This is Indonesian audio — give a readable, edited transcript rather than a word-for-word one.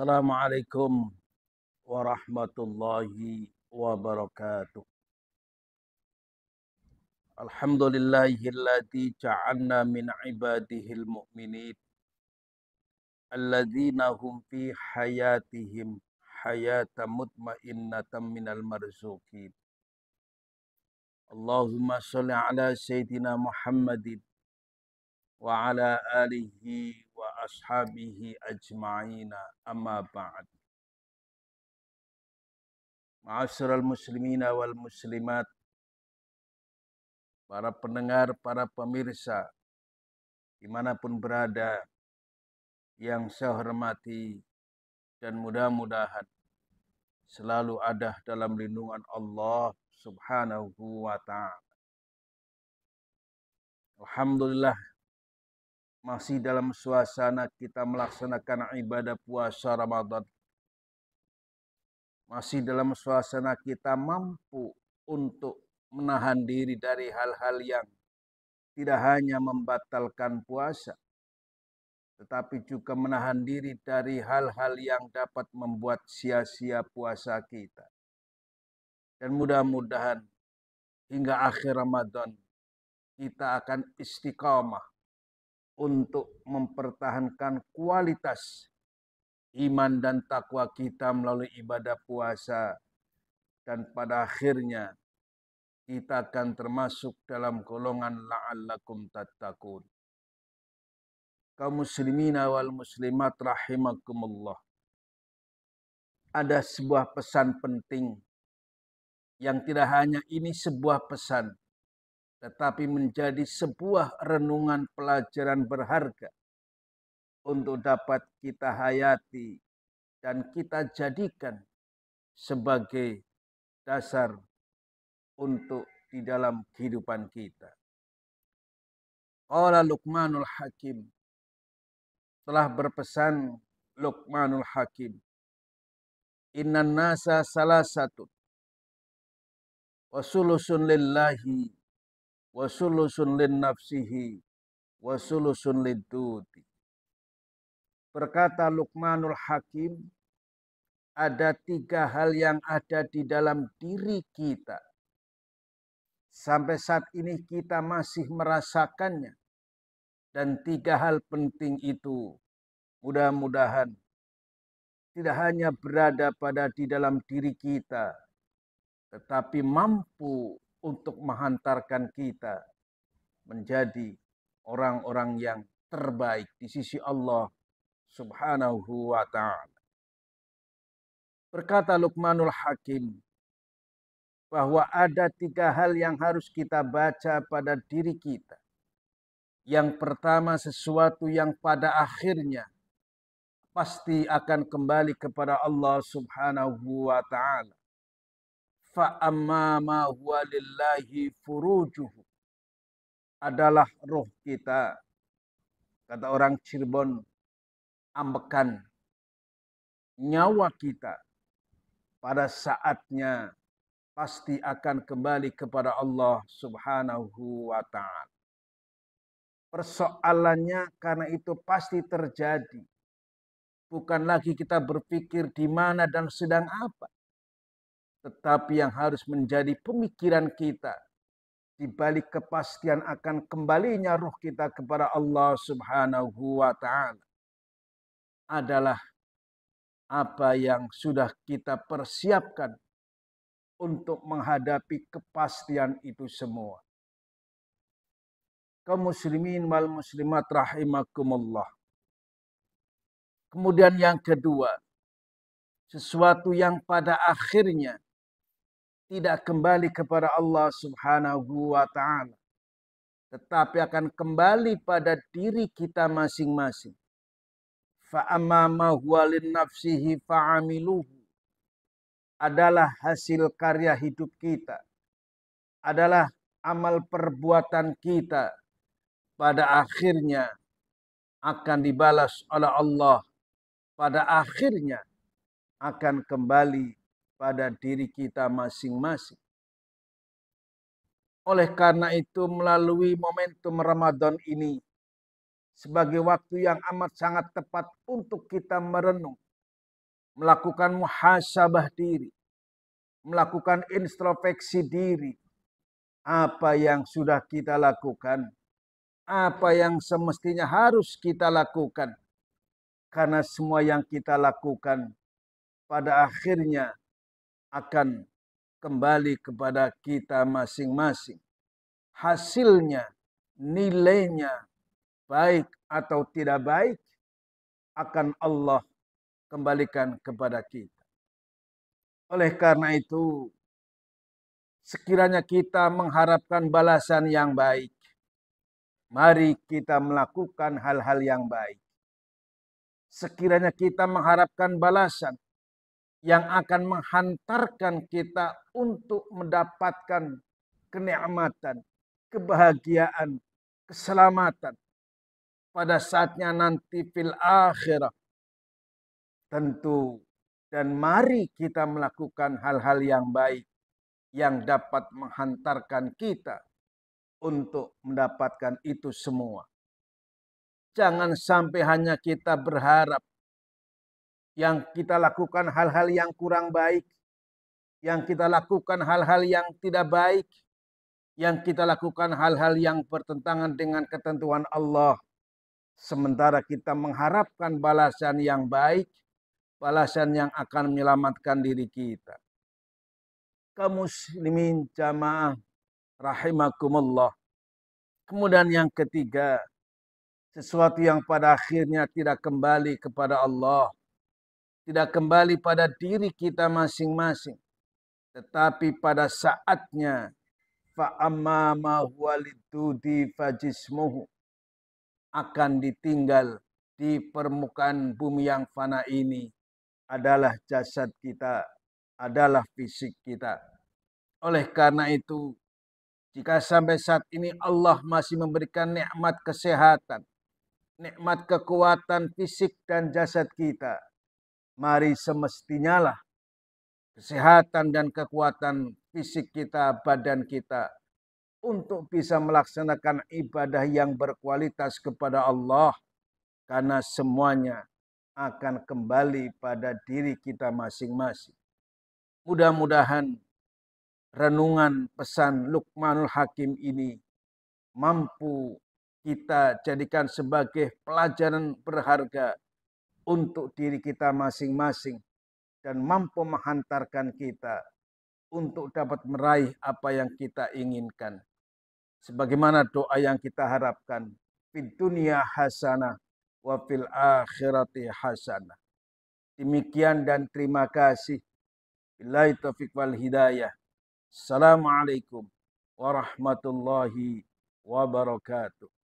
Assalamualaikum warahmatullahi wabarakatuh. Alhamdulillahilladzi ja'alna min ibadihil mu'minin alladzina hum fi hayatihim hayatan mutmainnatan minal marzuqin. Allahumma sholli ala sayyidina Muhammadin wa ala alihi wa ashabihi ajma'ina amma ba'd. Ma'asyiral muslimina wal muslimat, para pendengar, para pemirsa, dimanapun berada, yang saya hormati dan mudah-mudahan selalu ada dalam lindungan Allah Subhanahu wa ta'ala. Alhamdulillah, masih dalam suasana kita melaksanakan ibadah puasa Ramadan. Masih dalam suasana kita mampu untuk menahan diri dari hal-hal yang tidak hanya membatalkan puasa, tetapi juga menahan diri dari hal-hal yang dapat membuat sia-sia puasa kita. Dan mudah-mudahan hingga akhir Ramadan kita akan istiqamah untuk mempertahankan kualitas iman dan takwa kita melalui ibadah puasa. Dan pada akhirnya kita akan termasuk dalam golongan la'allakum tattaqun. Kaum muslimin wal muslimat rahimakumullah. Ada sebuah pesan penting yang tidak hanya ini sebuah pesan, tetapi menjadi sebuah renungan pelajaran berharga untuk dapat kita hayati dan kita jadikan sebagai dasar untuk di dalam kehidupan kita. Qala Luqmanul Hakim, telah berpesan Luqmanul Hakim, innan nasa salasatun wa sulusun lillahi wa sulusun lin nafsihi wa sulusun lidduti. Berkata Luqmanul Hakim, ada 3 hal yang ada di dalam diri kita. Sampai saat ini kita masih merasakannya. Dan 3 hal penting itu mudah-mudahan tidak hanya berada pada di dalam diri kita, tetapi mampu untuk menghantarkan kita menjadi orang-orang yang terbaik di sisi Allah Subhanahu wa ta'ala. Berkata Luqmanul Hakim bahwa ada 3 hal yang harus kita baca pada diri kita. Yang pertama, sesuatu yang pada akhirnya pasti akan kembali kepada Allah Subhanahu wa ta'ala. Fa amma ma huwa lillahi furujuhu, adalah roh kita. Kata orang Cirebon, ambekan, nyawa kita pada saatnya pasti akan kembali kepada Allah Subhanahu wa ta'ala. Persoalannya karena itu pasti terjadi. Bukan lagi kita berpikir di mana dan sedang apa. Tetapi yang harus menjadi pemikiran kita di balik kepastian akan kembalinya ruh kita kepada Allah Subhanahu wa ta'ala adalah apa yang sudah kita persiapkan untuk menghadapi kepastian itu semua. Kaum muslimin wal muslimat rahimakumullah. Kemudian yang kedua, sesuatu yang pada akhirnya tidak kembali kepada Allah Subhanahu wa ta'ala, tetapi akan kembali pada diri kita masing-masing. Fa amma ma huwa lin nafsihi fa'amiluhu, adalah hasil karya hidup kita, adalah amal perbuatan kita, pada akhirnya akan dibalas oleh Allah, pada akhirnya akan kembali pada diri kita masing-masing. Oleh karena itu, melalui momentum Ramadan ini sebagai waktu yang amat sangat tepat untuk kita merenung melakukan muhasabah diri, melakukan introspeksi diri. Apa yang sudah kita lakukan, apa yang semestinya harus kita lakukan. Karena semua yang kita lakukan pada akhirnya akan kembali kepada kita masing-masing. Hasilnya, nilainya, baik atau tidak baik, akan Allah kembalikan kepada kita. Oleh karena itu, sekiranya kita mengharapkan balasan yang baik, mari kita melakukan hal-hal yang baik. Sekiranya kita mengharapkan balasan yang akan menghantarkan kita untuk mendapatkan kenikmatan, kebahagiaan, keselamatan pada saatnya nanti fil akhirah. Tentu dan mari kita melakukan hal-hal yang baik yang dapat menghantarkan kita untuk mendapatkan itu semua. Jangan sampai hanya kita berharap yang kita lakukan hal-hal yang kurang baik, yang kita lakukan hal-hal yang tidak baik, yang kita lakukan hal-hal yang bertentangan dengan ketentuan Allah. Sementara kita mengharapkan balasan yang baik, balasan yang akan menyelamatkan diri kita. Kaum muslimin jamaah rahimakumullah. Kemudian yang ketiga, sesuatu yang pada akhirnya tidak kembali kepada Allah, tidak kembali pada diri kita masing-masing, tetapi pada saatnya fa amma ma huwa lidudi fajismuhu, akan ditinggal di permukaan bumi yang fana ini adalah jasad kita, adalah fisik kita. Oleh karena itu, jika sampai saat ini Allah masih memberikan nikmat kesehatan, nikmat kekuatan fisik dan jasad kita, mari semestinya lah kesehatan dan kekuatan fisik kita, badan kita, untuk bisa melaksanakan ibadah yang berkualitas kepada Allah. Karena semuanya akan kembali pada diri kita masing-masing. Mudah-mudahan renungan pesan Luqmanul Hakim ini mampu kita jadikan sebagai pelajaran berharga untuk diri kita masing-masing dan mampu menghantarkan kita untuk dapat meraih apa yang kita inginkan. Sebagaimana doa yang kita harapkan, fid dunya hasanah wa fil akhirati hasanah. Demikian dan terima kasih. Billahi taufiq wal hidayah. Assalamualaikum warahmatullahi wabarakatuh.